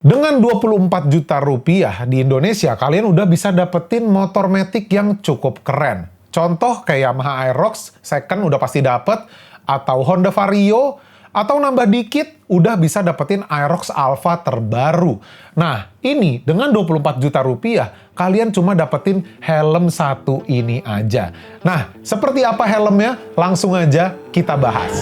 Dengan 24 juta rupiah di Indonesia, kalian udah bisa dapetin motor matic yang cukup keren. Contoh kayak Yamaha Aerox, second udah pasti dapet, atau Honda Vario, atau nambah dikit, udah bisa dapetin Aerox Alpha terbaru. Nah, ini dengan 24 juta rupiah, kalian cuma dapetin helm satu ini aja. Nah, seperti apa helmnya? Langsung aja kita bahas.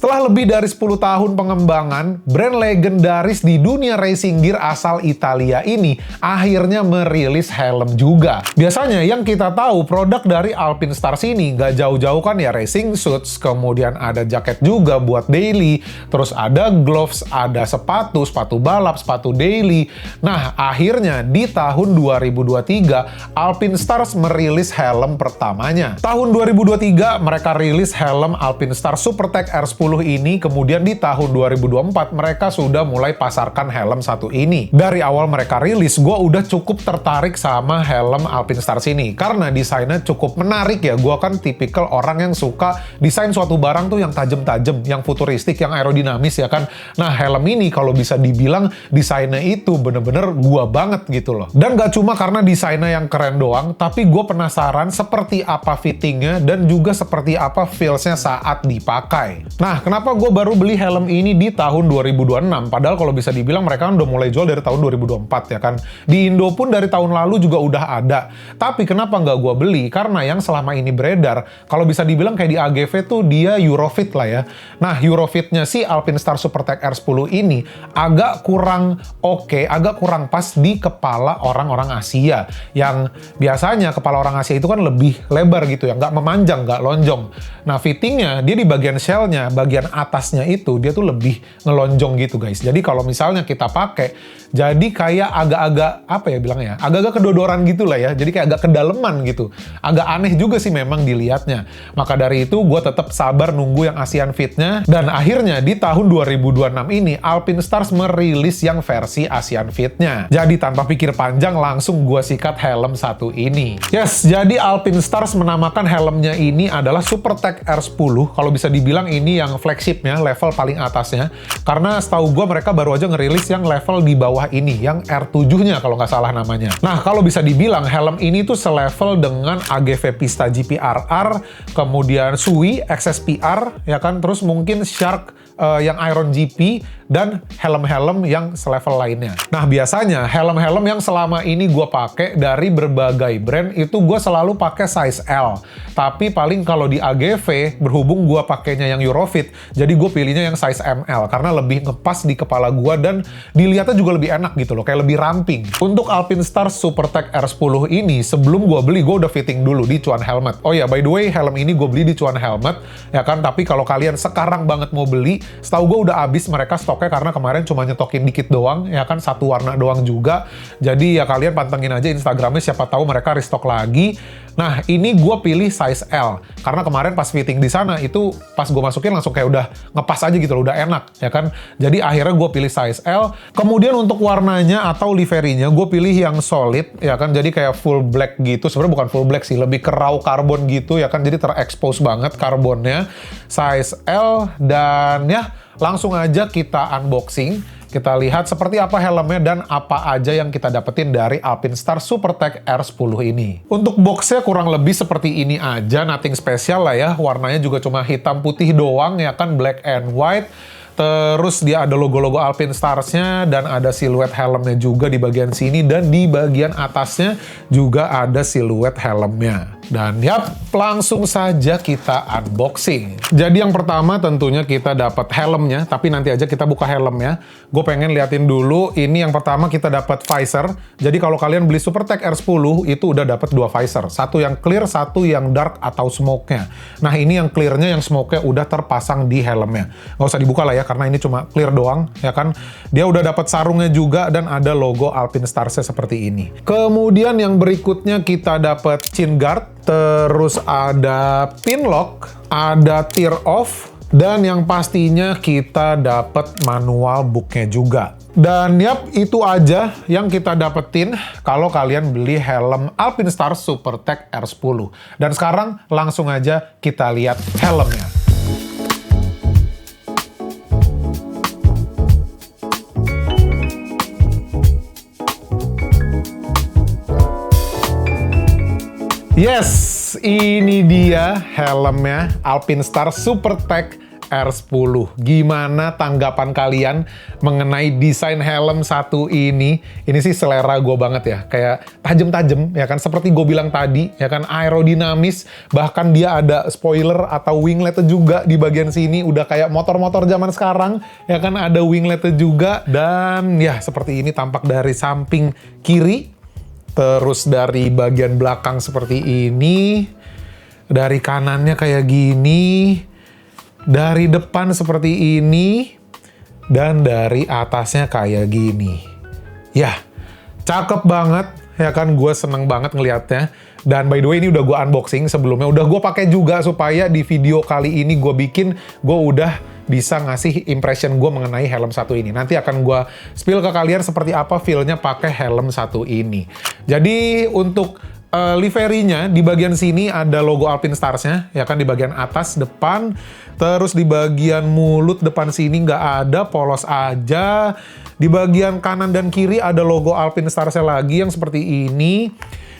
Setelah lebih dari 10 tahun pengembangan, brand legendaris di dunia racing gear asal Italia ini akhirnya merilis helm juga. Biasanya yang kita tahu produk dari Alpinestars ini nggak jauh-jauh kan ya racing suits, kemudian ada jaket juga buat daily, terus ada gloves, ada sepatu balap, sepatu daily. Nah, akhirnya di tahun 2023, Alpinestars merilis helm pertamanya. Tahun 2023, mereka rilis helm Alpinestars SuperTech R10 ini, kemudian di tahun 2024 mereka sudah mulai pasarkan helm satu ini. Dari awal mereka rilis, gue udah cukup tertarik sama helm Alpinestars ini karena desainnya cukup menarik ya. Gue kan tipikal orang yang suka desain suatu barang tuh yang tajam-tajam, yang futuristik, yang aerodinamis ya kan. Nah, helm ini kalau bisa dibilang desainnya itu bener-bener gue banget gitu loh. Dan gak cuma karena desainnya yang keren doang, tapi gue penasaran seperti apa fittingnya dan juga seperti apa feelsnya saat dipakai. Nah, kenapa gue baru beli helm ini di tahun 2026? Padahal kalau bisa dibilang mereka kan udah mulai jual dari tahun 2024 ya kan. Di Indo pun dari tahun lalu juga udah ada. Tapi kenapa nggak gue beli? Karena yang selama ini beredar, kalau bisa dibilang kayak di AGV tuh dia Eurofit lah ya. Nah, Eurofitnya si Alpinestars SuperTech R10 ini agak kurang oke, agak kurang pas di kepala orang-orang Asia. Yang biasanya kepala orang Asia itu kan lebih lebar gitu ya, nggak memanjang, nggak lonjong. Nah, fittingnya dia di bagian shell-nya, bagian atasnya itu dia tuh lebih ngelonjong gitu guys. Jadi kalau misalnya kita pakai, jadi kayak agak-agak apa ya bilangnya, agak-agak kedodoran gitu lah ya. Jadi kayak agak kedaleman gitu. Agak aneh juga sih memang dilihatnya. Maka dari itu gue tetap sabar nunggu yang Asian Fit-nya. Dan akhirnya di tahun 2026 ini Alpinestars merilis yang versi Asian Fit-nya. Jadi tanpa pikir panjang langsung gue sikat helm satu ini. Yes, jadi Alpinestars menamakan helmnya ini adalah SuperTech R10. Kalau bisa dibilang ini yang flagshipnya, level paling atasnya. Karena setahu gue mereka baru aja ngerilis yang level di bawah ini, yang R7-nya kalau nggak salah namanya. Nah, kalau bisa dibilang helm ini tuh selevel dengan AGV Pista GP RR, kemudian Sui XSPR, ya kan, terus mungkin Shark yang Iron GP, dan helm-helm yang selevel lainnya. Nah, biasanya helm-helm yang selama ini gue pakai dari berbagai brand itu gue selalu pakai size L. Tapi paling kalau di AGV, berhubung gue pakainya yang Eurofit, jadi gue pilihnya yang size ML karena lebih ngepas di kepala gue dan dilihatnya juga lebih enak gitu loh, kayak lebih ramping. Untuk Alpinestars SuperTech R10 ini, sebelum gue beli, gue udah fitting dulu di Cuan Helmet. Oh ya, by the way, helm ini gue beli di Cuan Helmet, ya kan? Tapi kalau kalian sekarang banget mau beli, setahu gue udah habis mereka stoknya karena kemarin cuma nyetokin dikit doang, ya kan, satu warna doang juga. Jadi ya kalian pantengin aja Instagramnya, siapa tahu mereka restock lagi. Nah, ini gue pilih size L karena kemarin pas fitting di sana itu pas gue masukin langsung kayak udah ngepas aja gitu loh, udah enak ya kan. Jadi akhirnya gue pilih size L. Kemudian untuk warnanya atau liverinya gue pilih yang solid ya kan, jadi kayak full black gitu. Sebenarnya bukan full black sih, lebih ke raw carbon gitu ya kan, jadi terekspos banget karbonnya. Size L, dan ya langsung aja kita unboxing. Kita lihat seperti apa helmnya dan apa aja yang kita dapetin dari Alpinestars SuperTech R10 ini. Untuk boxnya kurang lebih seperti ini aja, nothing spesial lah ya. Warnanya juga cuma hitam putih doang ya kan, black and white. Terus dia ada logo-logo Alpinestars-nya dan ada siluet helmnya juga di bagian sini, dan di bagian atasnya juga ada siluet helmnya. Dan yap, langsung saja kita unboxing. Jadi yang pertama tentunya kita dapat helmnya, tapi nanti aja kita buka helmnya. Gue pengen liatin dulu, ini yang pertama kita dapat visor. Jadi kalau kalian beli SuperTech R10 itu udah dapat dua visor. Satu yang clear, satu yang dark atau smoke-nya. Nah, ini yang clear-nya, yang smoke-nya udah terpasang di helmnya. Nggak usah dibuka lah ya, karena ini cuma clear doang, ya kan. Dia udah dapat sarungnya juga dan ada logo Alpinestars-nya seperti ini. Kemudian yang berikutnya kita dapat chin guard, terus ada pin lock, ada tear off, dan yang pastinya kita dapat manual booknya juga. Dan yap, itu aja yang kita dapetin kalau kalian beli helm Alpinestar SuperTech R10. Dan sekarang langsung aja kita lihat helmnya. Yes, ini dia helmnya Alpinestar SuperTech R10. Gimana tanggapan kalian mengenai desain helm satu ini? Ini sih selera gue banget ya. Kayak tajem-tajem ya kan. Seperti gue bilang tadi ya kan, aerodinamis. Bahkan dia ada spoiler atau winglet juga di bagian sini. Udah kayak motor-motor zaman sekarang ya kan, ada winglet juga. Dan ya seperti ini tampak dari samping kiri. Terus dari bagian belakang seperti ini. Dari kanannya kayak gini. Dari depan seperti ini, dan dari atasnya kayak gini. Ya, cakep banget, ya kan? Gue seneng banget ngelihatnya. Dan by the way, ini udah gue unboxing sebelumnya. Udah gue pakai juga supaya di video kali ini gue bikin, gue udah bisa ngasih impression gue mengenai helm satu ini. Nanti akan gue spill ke kalian seperti apa feel-nya pakai helm satu ini. Jadi untuk liverynya di bagian sini ada logo Alpinestars-nya, ya kan, di bagian atas depan. Terus di bagian mulut depan sini nggak ada, polos aja. Di bagian kanan dan kiri ada logo Alpinestars-nya lagi yang seperti ini.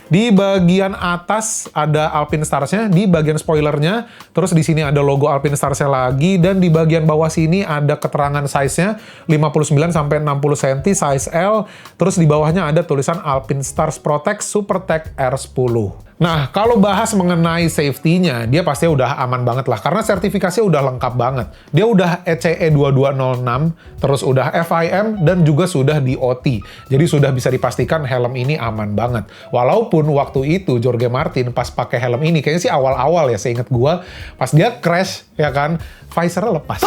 Di bagian atas ada Alpinestars-nya, di bagian spoilernya. Terus di sini ada logo Alpinestars-nya lagi, dan di bagian bawah sini ada keterangan size-nya 59 sampai 60 cm size L. Terus di bawahnya ada tulisan Alpinestars Protect SuperTech R10. Nah, kalau bahas mengenai safety-nya, dia pasti udah aman banget lah, karena sertifikasinya udah lengkap banget. Dia udah ECE 2206, terus udah FIM, dan juga sudah di OT. Jadi sudah bisa dipastikan helm ini aman banget. Walaupun waktu itu Jorge Martin pas pakai helm ini, kayaknya sih awal-awal ya, seinget gua, pas dia crash, ya kan, visornya lepas.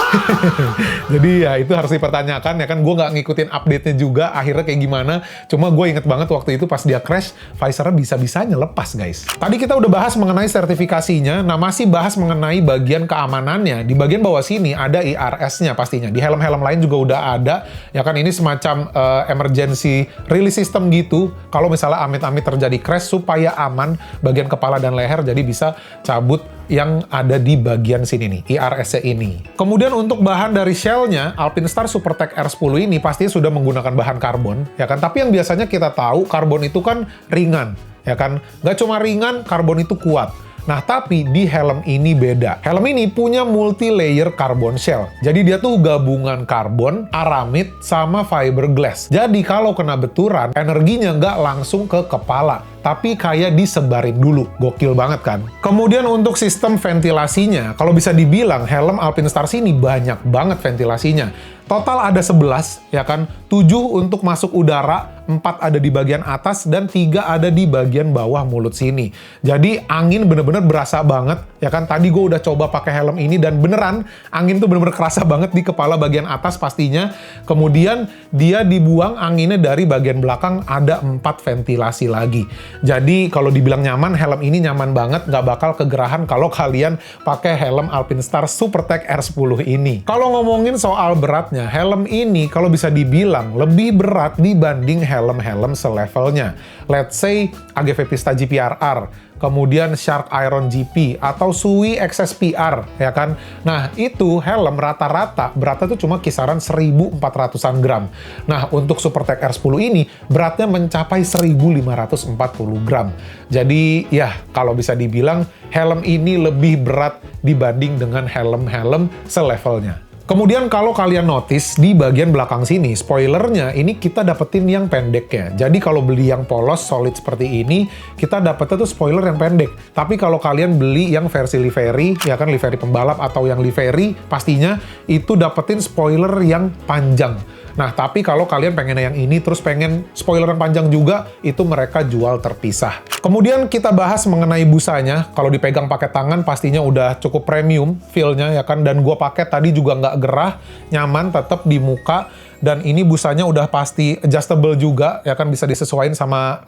Jadi ya itu harus dipertanyakan, ya kan, gue nggak ngikutin update-nya juga, akhirnya kayak gimana. Cuma gue inget banget waktu itu pas dia crash, visornya bisa-bisanya lepas, guys. Tadi kita udah bahas mengenai sertifikasinya, nah masih bahas mengenai bagian keamanannya. Di bagian bawah sini ada IRS-nya pastinya. Di helm-helm lain juga udah ada, ya kan, ini semacam emergency release system gitu. Kalau misalnya amit-amit terjadi crash, supaya aman bagian kepala dan leher, jadi bisa cabut yang ada di bagian sini nih, IRS-nya ini. Kemudian untuk bahan dari shell-nya, Alpinestars SuperTech R10 ini pastinya sudah menggunakan bahan karbon, ya kan? Tapi yang biasanya kita tahu, karbon itu kan ringan, ya kan? Nggak cuma ringan, karbon itu kuat. Nah, tapi di helm ini beda. Helm ini punya multi-layer carbon shell. Jadi dia tuh gabungan karbon, aramid, sama fiberglass. Jadi kalau kena benturan, energinya nggak langsung ke kepala, tapi kayak disebarin dulu. Gokil banget kan? Kemudian untuk sistem ventilasinya, kalau bisa dibilang helm Alpinestars ini banyak banget ventilasinya. Total ada 11, ya kan? 7 untuk masuk udara, 4 ada di bagian atas, dan 3 ada di bagian bawah mulut sini. Jadi angin bener-bener berasa banget, ya kan? Tadi gue udah coba pakai helm ini, dan beneran angin tuh bener-bener kerasa banget di kepala bagian atas pastinya. Kemudian dia dibuang anginnya dari bagian belakang, ada 4 ventilasi lagi. Jadi kalau dibilang nyaman, helm ini nyaman banget, nggak bakal kegerahan kalau kalian pakai helm Alpinestars SuperTech R10 ini. Kalau ngomongin soal beratnya, helm ini kalau bisa dibilang lebih berat dibanding helm-helm selevelnya. Let's say AGV Pista GP-RR, kemudian Shark Iron GP, atau Sui XSPR, ya kan? Nah, itu helm rata-rata beratnya tuh cuma kisaran 1.400-an gram. Nah, untuk SuperTech R10 ini beratnya mencapai 1.540 gram. Jadi, ya, kalau bisa dibilang helm ini lebih berat dibanding dengan helm-helm selevelnya. Kemudian kalau kalian notice di bagian belakang sini, spoilernya ini kita dapetin yang pendek ya. Jadi kalau beli yang polos, solid seperti ini, kita dapetnya tuh spoiler yang pendek. Tapi kalau kalian beli yang versi livery, ya kan, livery pembalap atau yang livery, pastinya itu dapetin spoiler yang panjang. Nah, tapi kalau kalian pengen yang ini, terus pengen spoiler yang panjang juga, itu mereka jual terpisah. Kemudian kita bahas mengenai busanya. Kalau dipegang pakai tangan, pastinya udah cukup premium feel-nya, ya kan? Dan gue pakai tadi juga nggak gerah, nyaman tetap di muka. Dan ini busanya udah pasti adjustable juga, ya kan, bisa disesuaikan sama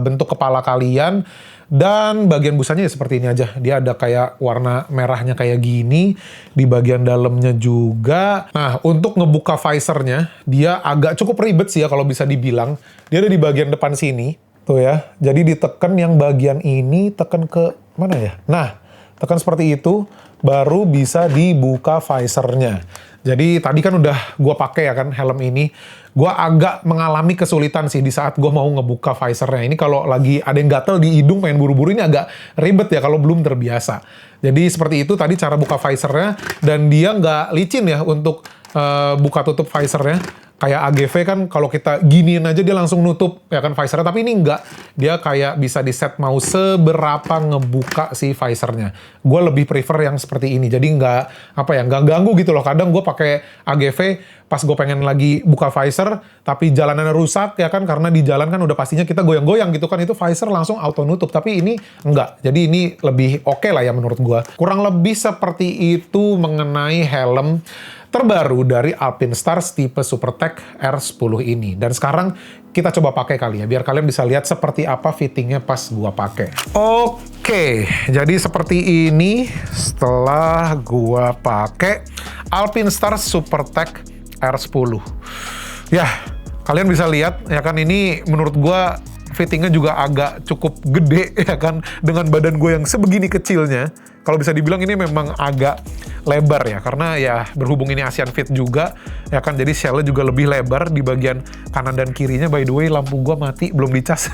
bentuk kepala kalian. Dan bagian busanya ya seperti ini aja. Dia ada kayak warna merahnya kayak gini. Di bagian dalamnya juga. Nah, untuk ngebuka visornya, dia agak cukup ribet sih ya kalau bisa dibilang. Dia ada di bagian depan sini. Tuh ya. Jadi ditekan yang bagian ini, tekan ke mana ya? Nah, tekan seperti itu, baru bisa dibuka visornya. Jadi tadi kan udah gue pakai ya kan helm ini. Gue agak mengalami kesulitan sih di saat gue mau ngebuka visornya. Ini kalau lagi ada yang gatel di hidung pengen buru-buru ini agak ribet ya kalau belum terbiasa. Jadi seperti itu tadi cara buka visornya. Dan dia nggak licin ya untuk buka tutup visornya. Kayak AGV kan kalau kita giniin aja dia langsung nutup ya kan visornya, tapi ini enggak. Dia kayak bisa di set mau seberapa ngebuka si visornya. Gue lebih prefer yang seperti ini. Jadi nggak ganggu gitu loh. Kadang gue pakai AGV pas gue pengen lagi buka visor tapi jalanannya rusak ya kan, karena di jalan kan udah pastinya kita goyang-goyang gitu kan, itu visor langsung auto nutup. Tapi ini enggak. Jadi ini lebih oke lah ya menurut gue. Kurang lebih seperti itu mengenai helm terbaru dari Alpinestars tipe SuperTech R10 ini. Dan sekarang kita coba pakai kali ya, biar kalian bisa lihat seperti apa fittingnya pas gua pakai. Oke, jadi seperti ini setelah gua pakai Alpinestars SuperTech R10. Ya, kalian bisa lihat ya kan, ini menurut gua fittingnya juga agak cukup gede ya kan, dengan badan gue yang sebegini kecilnya. Kalau bisa dibilang ini memang agak lebar ya, karena ya berhubung ini Asian Fit juga ya kan, jadi shell-nya juga lebih lebar di bagian kanan dan kirinya. By the way, lampu gua mati, belum dicas.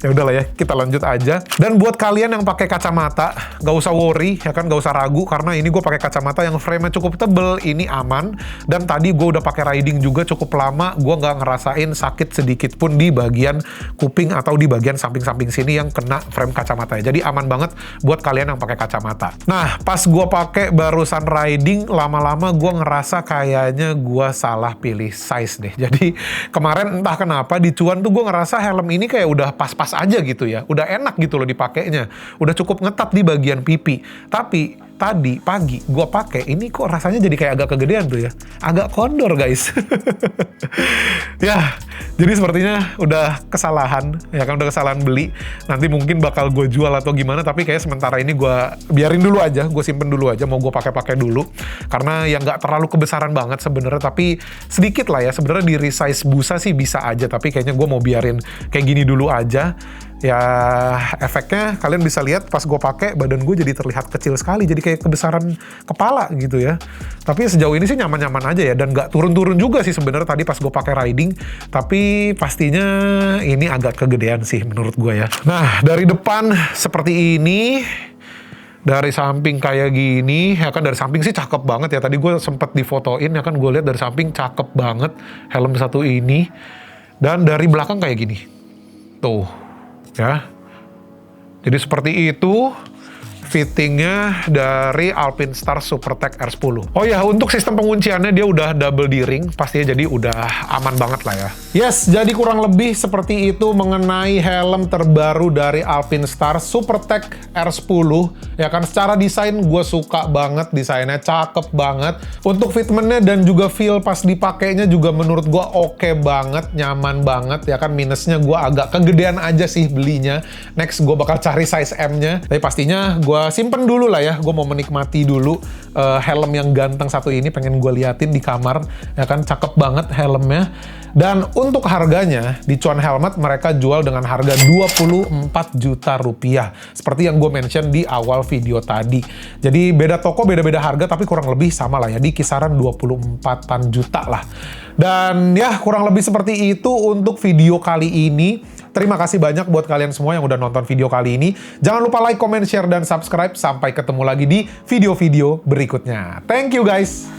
Ya udahlah ya, kita lanjut aja. Dan buat kalian yang pakai kacamata, gak usah worry ya kan, gak usah ragu, karena ini gue pakai kacamata yang frame-nya cukup tebel, ini aman. Dan tadi gue udah pakai riding juga cukup lama, gue nggak ngerasain sakit sedikit pun di bagian kuping atau di bagian samping-samping sini yang kena frame kacamata ya. Jadi aman banget buat kalian yang pakai kacamata. Nah, pas gue pakai barusan riding, lama-lama gue ngerasa kayaknya gue salah pilih size deh. Jadi kemarin entah kenapa di cuan tuh gue ngerasa helm ini kayak udah pas-pas aja gitu ya. Udah enak gitu loh dipakainya. Udah cukup ngetat di bagian pipi. Tapi tadi pagi gue pakai ini kok rasanya jadi kayak agak kegedean tuh ya. Agak kondor guys. Ya, jadi sepertinya udah kesalahan ya kan, udah kesalahan beli. Nanti mungkin bakal gue jual atau gimana, tapi kayak sementara ini gue biarin dulu aja, gue simpen dulu aja, mau gue pakai dulu. Karena ya nggak terlalu kebesaran banget sebenarnya, tapi sedikit lah ya. Sebenarnya di resize busa sih bisa aja, tapi kayaknya gue mau biarin kayak gini dulu aja. Ya efeknya kalian bisa lihat pas gue pakai badan gue jadi terlihat kecil sekali, jadi kayak kebesaran kepala gitu ya. Tapi sejauh ini sih nyaman-nyaman aja ya, dan nggak turun-turun juga sih sebenarnya tadi pas gue pakai riding. Tapi pastinya ini agak kegedean sih menurut gue ya. Nah, dari depan seperti ini, dari samping kayak gini ya kan, dari samping sih cakep banget ya. Tadi gue sempet difotoin ya kan, gue lihat dari samping cakep banget helm satu ini. Dan dari belakang kayak gini tuh ya. Jadi seperti itu fittingnya dari Alpinestars SuperTech R10. Oh ya, untuk sistem pengunciannya dia udah double D-ring, pastinya jadi udah aman banget lah ya. Yes, jadi kurang lebih seperti itu mengenai helm terbaru dari Alpinestars SuperTech R10. Ya kan, secara desain gue suka banget, desainnya cakep banget. Untuk fitmentnya dan juga feel pas dipakainya juga menurut gue oke banget, nyaman banget ya kan. Minusnya gue agak kegedean aja sih belinya. Next gue bakal cari size M-nya. Tapi pastinya gue simpen dulu lah ya, gue mau menikmati dulu helm yang ganteng satu ini, pengen gue liatin di kamar, ya kan, cakep banget helmnya. Dan untuk harganya, di Cuan Helmet mereka jual dengan harga 24 juta rupiah. Seperti yang gue mention di awal video tadi. Jadi beda toko, beda-beda harga, tapi kurang lebih sama lah ya, di kisaran 24-an juta lah. Dan ya, kurang lebih seperti itu untuk video kali ini. Terima kasih banyak buat kalian semua yang udah nonton video kali ini. Jangan lupa like, comment, share, dan subscribe. Sampai ketemu lagi di video-video berikutnya. Thank you guys!